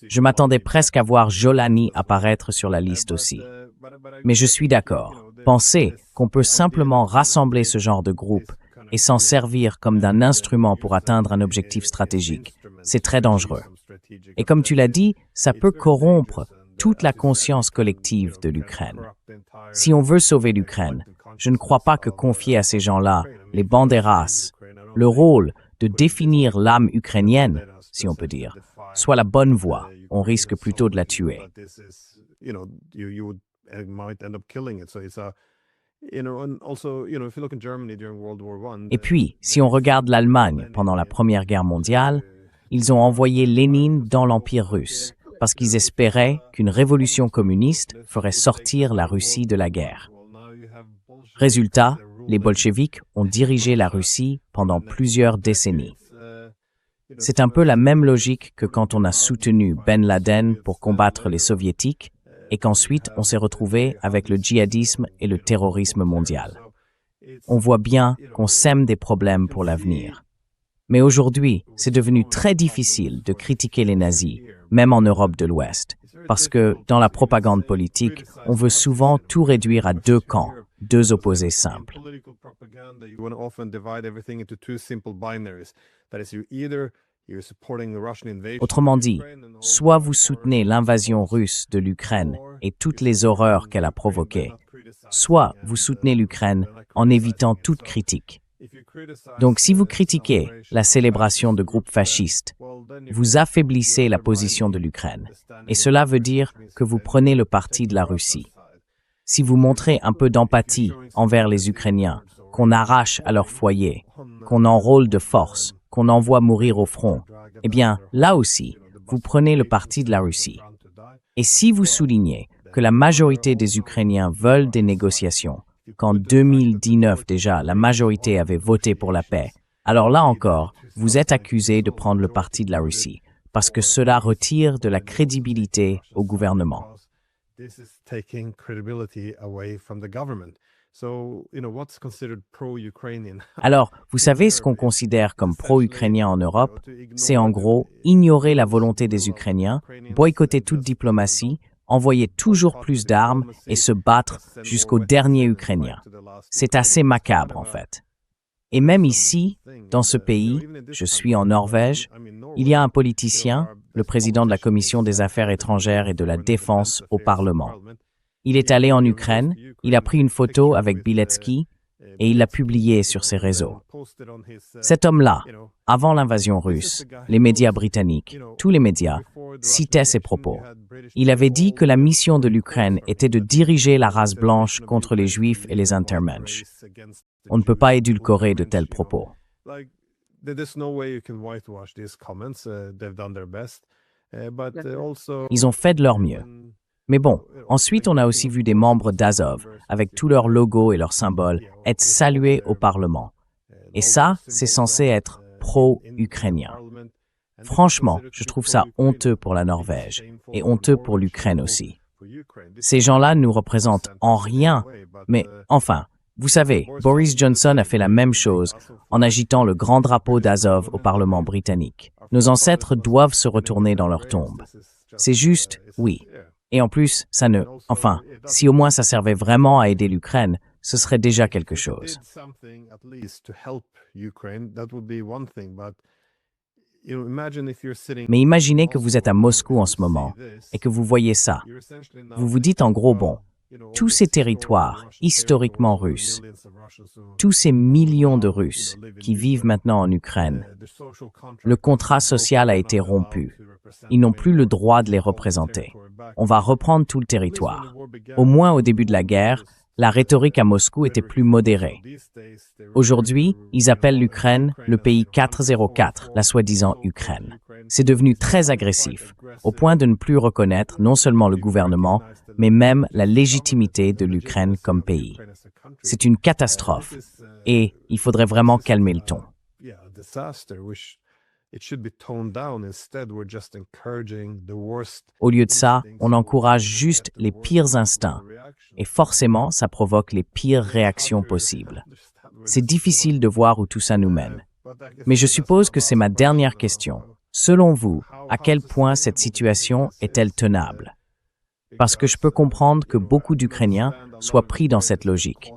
Je m'attendais presque à voir Jolani apparaître sur la liste aussi. Mais je suis d'accord. Penser qu'on peut simplement rassembler ce genre de groupe et s'en servir comme d'un instrument pour atteindre un objectif stratégique, c'est très dangereux. Et comme tu l'as dit, ça peut corrompre toute la conscience collective de l'Ukraine. Si on veut sauver l'Ukraine, je ne crois pas que confier à ces gens-là, les banderas, le rôle de définir l'âme ukrainienne, si on peut dire, soit la bonne voie. On risque plutôt de la tuer. Et puis, si on regarde l'Allemagne pendant la Première Guerre mondiale, ils ont envoyé Lénine dans l'Empire russe parce qu'ils espéraient qu'une révolution communiste ferait sortir la Russie de la guerre. Résultat, les bolcheviks ont dirigé la Russie pendant plusieurs décennies. C'est un peu la même logique que quand on a soutenu Ben Laden pour combattre les soviétiques et qu'ensuite on s'est retrouvé avec le djihadisme et le terrorisme mondial. On voit bien qu'on sème des problèmes pour l'avenir. Mais aujourd'hui, c'est devenu très difficile de critiquer les nazis, même en Europe de l'Ouest, parce que dans la propagande politique, on veut souvent tout réduire à deux camps, deux opposés simples. Autrement dit, soit vous soutenez l'invasion russe de l'Ukraine et toutes les horreurs qu'elle a provoquées, soit vous soutenez l'Ukraine en évitant toute critique. Donc si vous critiquez la célébration de groupes fascistes, vous affaiblissez la position de l'Ukraine, et cela veut dire que vous prenez le parti de la Russie. Si vous montrez un peu d'empathie envers les Ukrainiens, qu'on arrache à leur foyer, qu'on enrôle de force, qu'on envoie mourir au front, eh bien, là aussi, vous prenez le parti de la Russie. Et si vous soulignez que la majorité des Ukrainiens veulent des négociations, qu'en 2019 déjà, la majorité avait voté pour la paix, alors là encore, vous êtes accusé de prendre le parti de la Russie, parce que cela retire de la crédibilité au gouvernement. Alors, vous savez ce qu'on considère comme pro-ukrainien en Europe? C'est en gros ignorer la volonté des Ukrainiens, boycotter toute diplomatie, envoyer toujours plus d'armes et se battre jusqu'au dernier Ukrainien. C'est assez macabre en fait. Et même ici, dans ce pays, je suis en Norvège, il y a un politicien, le président de la Commission des Affaires étrangères et de la Défense au Parlement. Il est allé en Ukraine, il a pris une photo avec Bilecki et il l'a publiée sur ses réseaux. Cet homme-là, avant l'invasion russe, les médias britanniques, tous les médias, citaient ses propos. Il avait dit que la mission de l'Ukraine était de diriger la race blanche contre les Juifs et les Intermensch. On ne peut pas édulcorer de tels propos. Ils ont fait de leur mieux. Mais bon, ensuite on a aussi vu des membres d'Azov, avec tous leurs logos et leurs symboles, être salués au Parlement. Et ça, c'est censé être pro-ukrainien. Franchement, je trouve ça honteux pour la Norvège et honteux pour l'Ukraine aussi. Ces gens-là nous représentent en rien, mais enfin, vous savez, Boris Johnson a fait la même chose en agitant le grand drapeau d'Azov au Parlement britannique. Nos ancêtres doivent se retourner dans leur tombe. C'est juste, oui. Et en plus, si au moins ça servait vraiment à aider l'Ukraine, ce serait déjà quelque chose. Mais imaginez que vous êtes à Moscou en ce moment et que vous voyez ça. Vous vous dites en gros, bon, tous ces territoires historiquement russes, tous ces millions de Russes qui vivent maintenant en Ukraine, le contrat social a été rompu. Ils n'ont plus le droit de les représenter. On va reprendre tout le territoire. Au moins au début de la guerre, la rhétorique à Moscou était plus modérée. Aujourd'hui, ils appellent l'Ukraine le pays 404, la soi-disant Ukraine. C'est devenu très agressif, au point de ne plus reconnaître non seulement le gouvernement, mais même la légitimité de l'Ukraine comme pays. C'est une catastrophe, et il faudrait vraiment calmer le ton. Au lieu de ça, on encourage juste les pires instincts, et forcément, ça provoque les pires réactions possibles. C'est difficile de voir où tout ça nous mène. Mais je suppose que c'est ma dernière question. Selon vous, à quel point cette situation est-elle tenable? Parce que je peux comprendre que beaucoup d'Ukrainiens soient pris dans cette logique.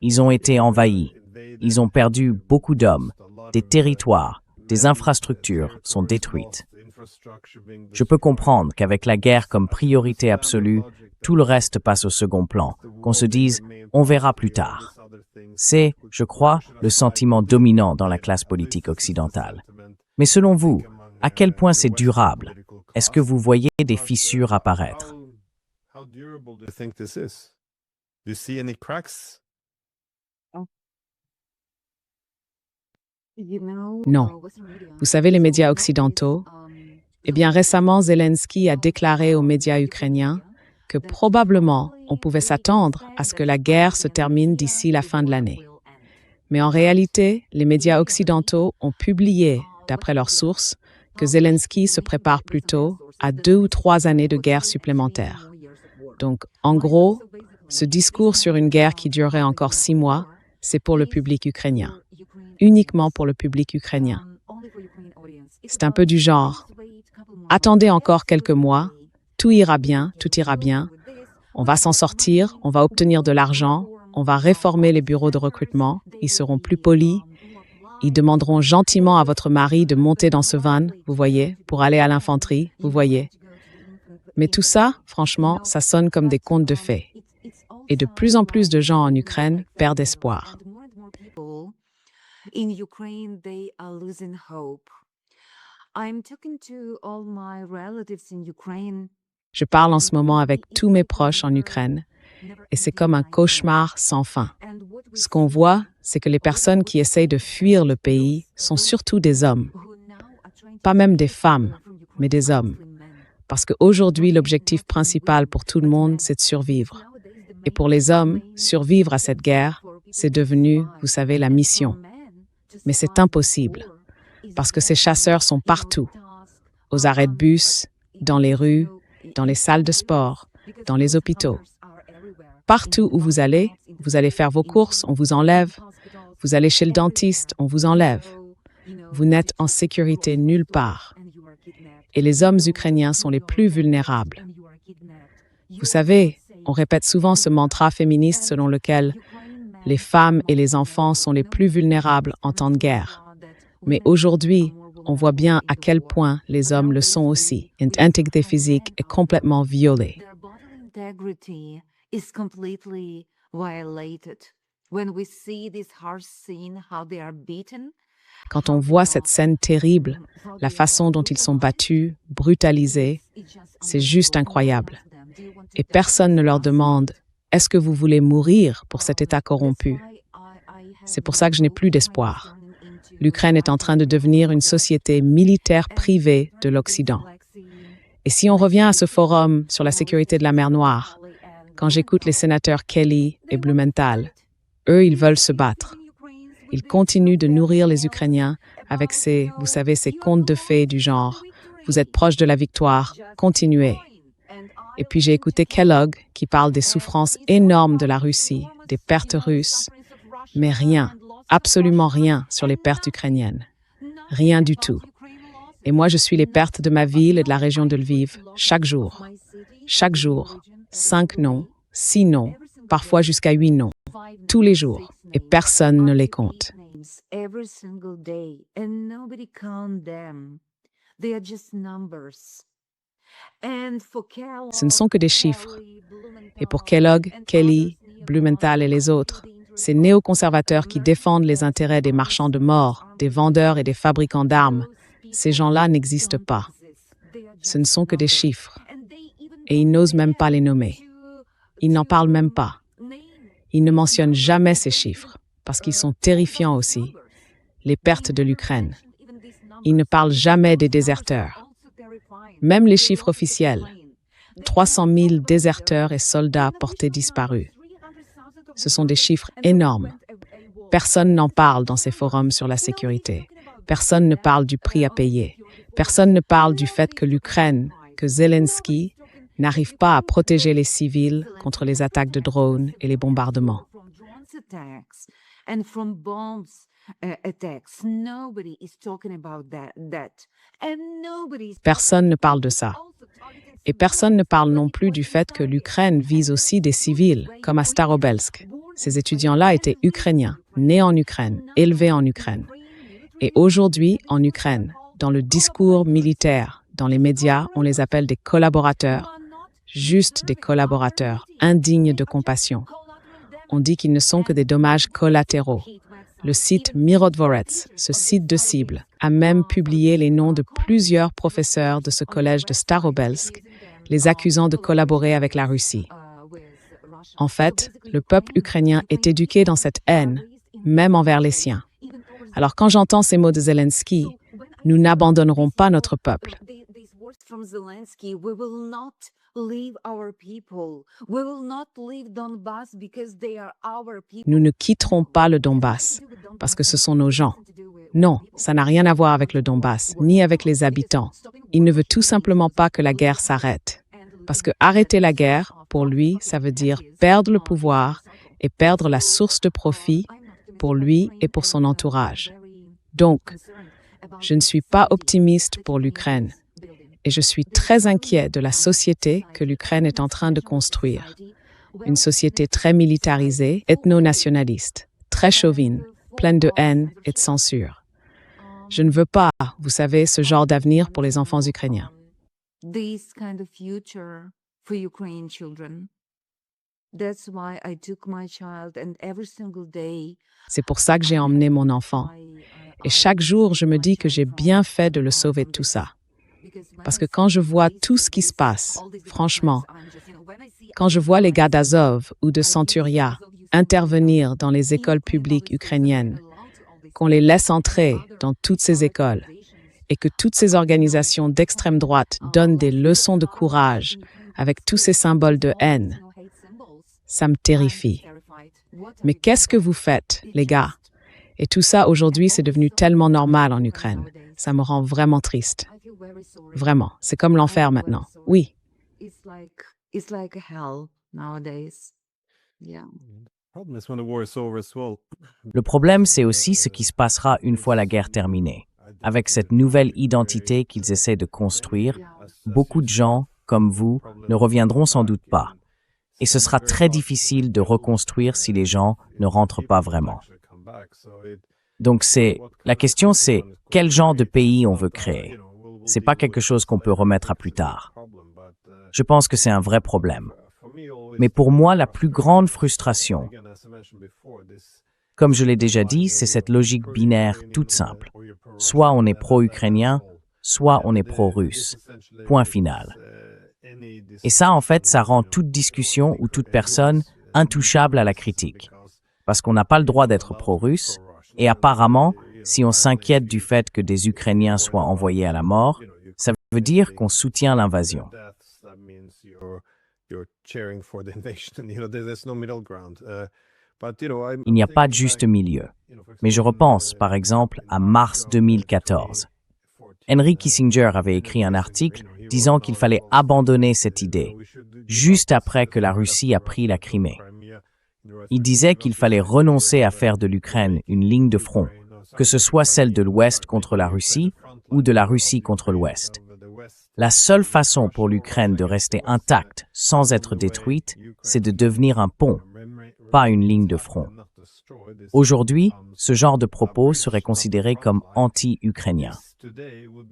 Ils ont été envahis, ils ont perdu beaucoup d'hommes, des territoires, des infrastructures sont détruites. Je peux comprendre qu'avec la guerre comme priorité absolue, tout le reste passe au second plan, qu'on se dise « on verra plus tard ». C'est, je crois, le sentiment dominant dans la classe politique occidentale. Mais selon vous, à quel point c'est durable? Est-ce que vous voyez des fissures apparaître? Non. Vous savez, les médias occidentaux, eh bien récemment, Zelensky a déclaré aux médias ukrainiens que probablement on pouvait s'attendre à ce que la guerre se termine d'ici la fin de l'année. Mais en réalité, les médias occidentaux ont publié, d'après leurs sources, que Zelensky se prépare plutôt à 2 ou 3 années de guerre supplémentaires. Donc, en gros, ce discours sur une guerre qui durerait encore 6 mois, c'est pour le public ukrainien. Uniquement pour le public ukrainien. C'est un peu du genre « Attendez encore quelques mois, tout ira bien, on va s'en sortir, on va obtenir de l'argent, on va réformer les bureaux de recrutement, ils seront plus polis, ils demanderont gentiment à votre mari de monter dans ce van, vous voyez, pour aller à l'infanterie, vous voyez. » Mais tout ça, franchement, ça sonne comme des contes de fées. Et de plus en plus de gens en Ukraine perdent espoir. In Ukraine, they are losing hope. I'm talking to all my relatives in Ukraine. Je parle en ce moment avec tous mes proches en Ukraine et c'est comme un cauchemar sans fin. Ce qu'on voit, c'est que les personnes qui essayent de fuir le pays sont surtout des hommes. Pas même des femmes, mais des hommes. Parce qu'aujourd'hui, l'objectif principal pour tout le monde, c'est de survivre. Et pour les hommes, survivre à cette guerre, c'est devenu, vous savez, la mission. Mais c'est impossible, parce que ces chasseurs sont partout, aux arrêts de bus, dans les rues, dans les salles de sport, dans les hôpitaux. Partout où vous allez faire vos courses, on vous enlève. Vous allez chez le dentiste, on vous enlève. Vous n'êtes en sécurité nulle part. Et les hommes ukrainiens sont les plus vulnérables. Vous savez, on répète souvent ce mantra féministe selon lequel les femmes et les enfants sont les plus vulnérables en temps de guerre. Mais aujourd'hui, on voit bien à quel point les hommes le sont aussi. Une intégrité physique est complètement violée. Quand on voit cette scène terrible, la façon dont ils sont battus, brutalisés, c'est juste incroyable. Et personne ne leur demande « Est-ce que vous voulez mourir pour cet État corrompu ?» C'est pour ça que je n'ai plus d'espoir. L'Ukraine est en train de devenir une société militaire privée de l'Occident. Et si on revient à ce forum sur la sécurité de la mer Noire, quand j'écoute les sénateurs Kelly et Blumenthal, eux, ils veulent se battre. Ils continuent de nourrir les Ukrainiens avec ces, vous savez, ces contes de fées du genre « Vous êtes proche de la victoire, continuez ». Et puis j'ai écouté Kellogg qui parle des souffrances énormes de la Russie, des pertes russes, mais rien, absolument rien sur les pertes ukrainiennes. Rien du tout. Et moi, je suis les pertes de ma ville et de la région de Lviv chaque jour. Chaque jour, 5 noms, 6 noms, parfois jusqu'à 8 noms, tous les jours, et personne ne les compte. Every single day, and nobody count them. They are just numbers. Ce ne sont que des chiffres. Et pour Kellogg, Kelly, Blumenthal et les autres, ces néoconservateurs qui défendent les intérêts des marchands de mort, des vendeurs et des fabricants d'armes, ces gens-là n'existent pas. Ce ne sont que des chiffres. Et ils n'osent même pas les nommer. Ils n'en parlent même pas. Ils ne mentionnent jamais ces chiffres, parce qu'ils sont terrifiants aussi, les pertes de l'Ukraine. Ils ne parlent jamais des déserteurs. Même les chiffres officiels, 300 000 déserteurs et soldats portés disparus. Ce sont des chiffres énormes. Personne n'en parle dans ces forums sur la sécurité. Personne ne parle du prix à payer. Personne ne parle du fait que l'Ukraine, que Zelensky, n'arrive pas à protéger les civils contre les attaques de drones et les bombardements. Personne ne parle de ça. Et personne ne parle non plus du fait que l'Ukraine vise aussi des civils, comme à Starobelsk. Ces étudiants-là étaient ukrainiens, nés en Ukraine, élevés en Ukraine. Et aujourd'hui, en Ukraine, dans le discours militaire, dans les médias, on les appelle des collaborateurs, juste des collaborateurs, indignes de compassion. On dit qu'ils ne sont que des dommages collatéraux. Le site Mirodvorets, ce site de cible, a même publié les noms de plusieurs professeurs de ce collège de Starobelsk, les accusant de collaborer avec la Russie. En fait, le peuple ukrainien est éduqué dans cette haine, même envers les siens. Alors quand j'entends ces mots de Zelensky, nous n'abandonnerons pas notre peuple. Nous ne quitterons pas le Donbass parce que ce sont nos gens. Non, ça n'a rien à voir avec le Donbass, ni avec les habitants. Il ne veut tout simplement pas que la guerre s'arrête. Parce que arrêter la guerre, pour lui, ça veut dire perdre le pouvoir et perdre la source de profit pour lui et pour son entourage. Donc, je ne suis pas optimiste pour l'Ukraine. Et je suis très inquiet de la société que l'Ukraine est en train de construire. Une société très militarisée, ethno-nationaliste, très chauvine, pleine de haine et de censure. Je ne veux pas, vous savez, ce genre d'avenir pour les enfants ukrainiens. C'est pour ça que j'ai emmené mon enfant. Et chaque jour, je me dis que j'ai bien fait de le sauver de tout ça. Parce que quand je vois tout ce qui se passe, franchement, quand je vois les gars d'Azov ou de Centuria intervenir dans les écoles publiques ukrainiennes, qu'on les laisse entrer dans toutes ces écoles et que toutes ces organisations d'extrême droite donnent des leçons de courage avec tous ces symboles de haine, ça me terrifie. Mais qu'est-ce que vous faites, les gars? Et tout ça, aujourd'hui, c'est devenu tellement normal en Ukraine. Ça me rend vraiment triste. Vraiment, c'est comme l'enfer maintenant. Oui. Le problème, c'est aussi ce qui se passera une fois la guerre terminée. Avec cette nouvelle identité qu'ils essaient de construire, beaucoup de gens, comme vous, ne reviendront sans doute pas. Et ce sera très difficile de reconstruire si les gens ne rentrent pas vraiment. Donc la question c'est, quel genre de pays on veut créer? C'est pas quelque chose qu'on peut remettre à plus tard. Je pense que c'est un vrai problème. Mais pour moi, la plus grande frustration, comme je l'ai déjà dit, c'est cette logique binaire toute simple. Soit on est pro-ukrainien, soit on est pro-russe. Point final. Et ça, en fait, ça rend toute discussion ou toute personne intouchable à la critique. Parce qu'on n'a pas le droit d'être pro-russe, et apparemment, si on s'inquiète du fait que des Ukrainiens soient envoyés à la mort, ça veut dire qu'on soutient l'invasion. Il n'y a pas de juste milieu. Mais je repense, par exemple, à mars 2014. Henry Kissinger avait écrit un article disant qu'il fallait abandonner cette idée, juste après que la Russie a pris la Crimée. Il disait qu'il fallait renoncer à faire de l'Ukraine une ligne de front, que ce soit celle de l'Ouest contre la Russie ou de la Russie contre l'Ouest. La seule façon pour l'Ukraine de rester intacte sans être détruite, c'est de devenir un pont, pas une ligne de front. Aujourd'hui, ce genre de propos serait considéré comme anti-ukrainien.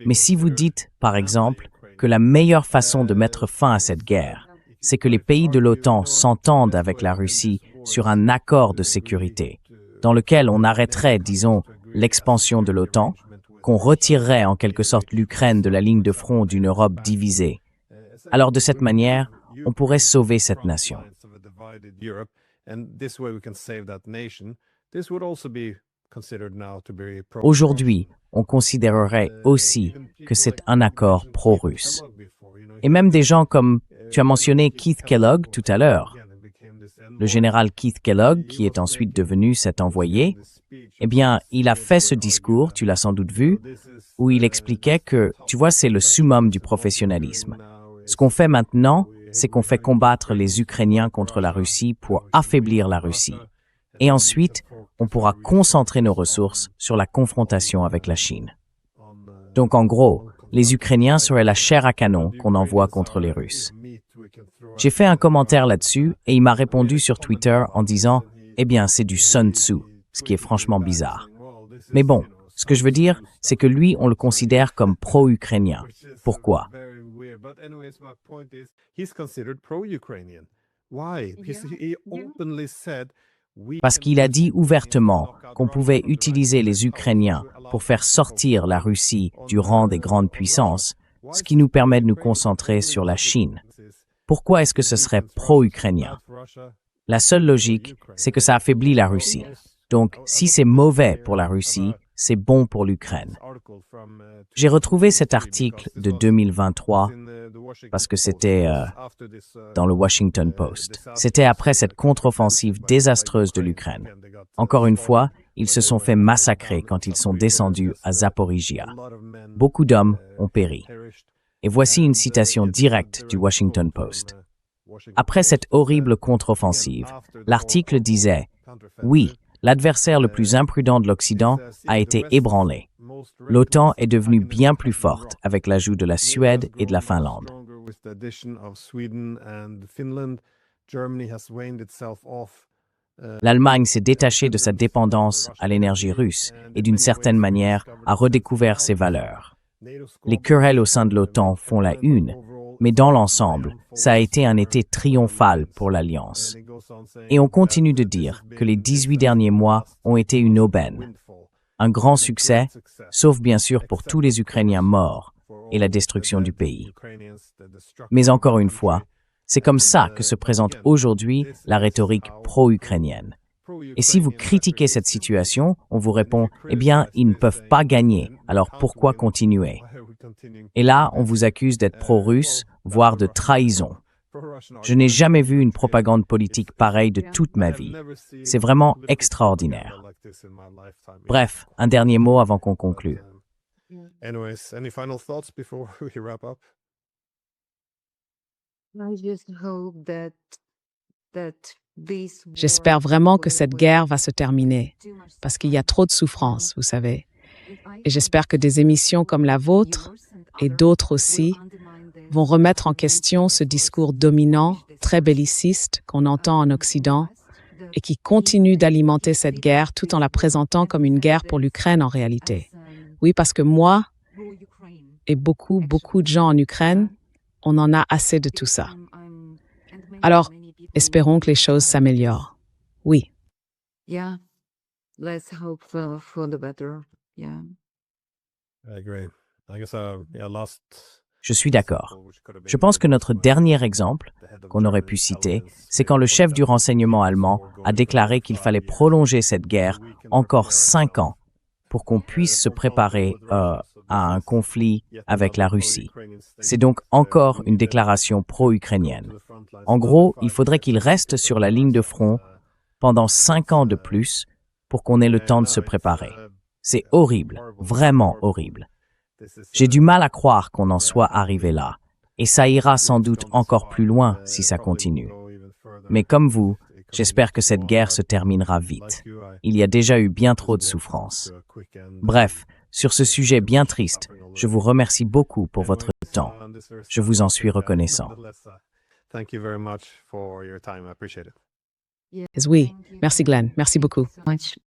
Mais si vous dites, par exemple, que la meilleure façon de mettre fin à cette guerre, c'est que les pays de l'OTAN s'entendent avec la Russie sur un accord de sécurité, dans lequel on arrêterait, disons, l'expansion de l'OTAN, qu'on retirerait en quelque sorte l'Ukraine de la ligne de front d'une Europe divisée. Alors de cette manière, on pourrait sauver cette nation. Aujourd'hui, on considérerait aussi que c'est un accord pro-russe. Et même des gens comme, tu as mentionné Keith Kellogg tout à l'heure, le général Keith Kellogg, qui est ensuite devenu cet envoyé, eh bien, il a fait ce discours, tu l'as sans doute vu, où il expliquait que, tu vois, c'est le summum du professionnalisme. Ce qu'on fait maintenant, c'est qu'on fait combattre les Ukrainiens contre la Russie pour affaiblir la Russie. Et ensuite, on pourra concentrer nos ressources sur la confrontation avec la Chine. Donc, en gros, les Ukrainiens seraient la chair à canon qu'on envoie contre les Russes. J'ai fait un commentaire là-dessus et il m'a répondu sur Twitter en disant « Eh bien, c'est du Sun Tzu », ce qui est franchement bizarre. Mais bon, ce que je veux dire, c'est que lui, on le considère comme pro-ukrainien. Pourquoi? Parce qu'il a dit ouvertement qu'on pouvait utiliser les Ukrainiens pour faire sortir la Russie du rang des grandes puissances, ce qui nous permet de nous concentrer sur la Chine. Pourquoi est-ce que ce serait pro-ukrainien? La seule logique, c'est que ça affaiblit la Russie. Donc, si c'est mauvais pour la Russie, c'est bon pour l'Ukraine. J'ai retrouvé cet article de 2023 parce que c'était dans le Washington Post. C'était après cette contre-offensive désastreuse de l'Ukraine. Encore une fois, ils se sont fait massacrer quand ils sont descendus à Zaporizhia. Beaucoup d'hommes ont péri. Et voici une citation directe du Washington Post. Après cette horrible contre-offensive, l'article disait « Oui, l'adversaire le plus imprudent de l'Occident a été ébranlé. L'OTAN est devenue bien plus forte avec l'ajout de la Suède et de la Finlande. L'Allemagne s'est détachée de sa dépendance à l'énergie russe et d'une certaine manière a redécouvert ses valeurs. Les querelles au sein de l'OTAN font la une, mais dans l'ensemble, ça a été un été triomphal pour l'Alliance. Et on continue de dire que les 18 derniers mois ont été une aubaine. Un grand succès, sauf bien sûr pour tous les Ukrainiens morts et la destruction du pays. Mais encore une fois, c'est comme ça que se présente aujourd'hui la rhétorique pro-ukrainienne. Et si vous critiquez cette situation, on vous répond « Eh bien, ils ne peuvent pas gagner, alors pourquoi continuer ?» Et là, on vous accuse d'être pro-russe, voire de trahison. Je n'ai jamais vu une propagande politique pareille de toute ma vie. C'est vraiment extraordinaire. Bref, un dernier mot avant qu'on conclue. J'espère vraiment que cette guerre va se terminer, parce qu'il y a trop de souffrance, vous savez. Et j'espère que des émissions comme la vôtre, et d'autres aussi, vont remettre en question ce discours dominant, très belliciste, qu'on entend en Occident, et qui continue d'alimenter cette guerre tout en la présentant comme une guerre pour l'Ukraine en réalité. Oui, parce que moi, et beaucoup de gens en Ukraine, on en a assez de tout ça. Alors, espérons que les choses s'améliorent. Oui. Yeah, let's hope for the better. Yeah. Je suis d'accord. Je pense que notre dernier exemple qu'on aurait pu citer, c'est quand le chef du renseignement allemand a déclaré qu'il fallait prolonger cette guerre encore 5 ans pour qu'on puisse se préparer à un conflit avec la Russie. C'est donc encore une déclaration pro-ukrainienne. En gros, il faudrait qu'il reste sur la ligne de front pendant 5 ans de plus pour qu'on ait le temps de se préparer. C'est horrible, vraiment horrible. J'ai du mal à croire qu'on en soit arrivé là, et ça ira sans doute encore plus loin si ça continue. Mais comme vous, j'espère que cette guerre se terminera vite. Il y a déjà eu bien trop de souffrances. Bref, sur ce sujet bien triste, je vous remercie beaucoup pour votre temps. Je vous en suis reconnaissant. Oui, merci Glenn, merci beaucoup. Much.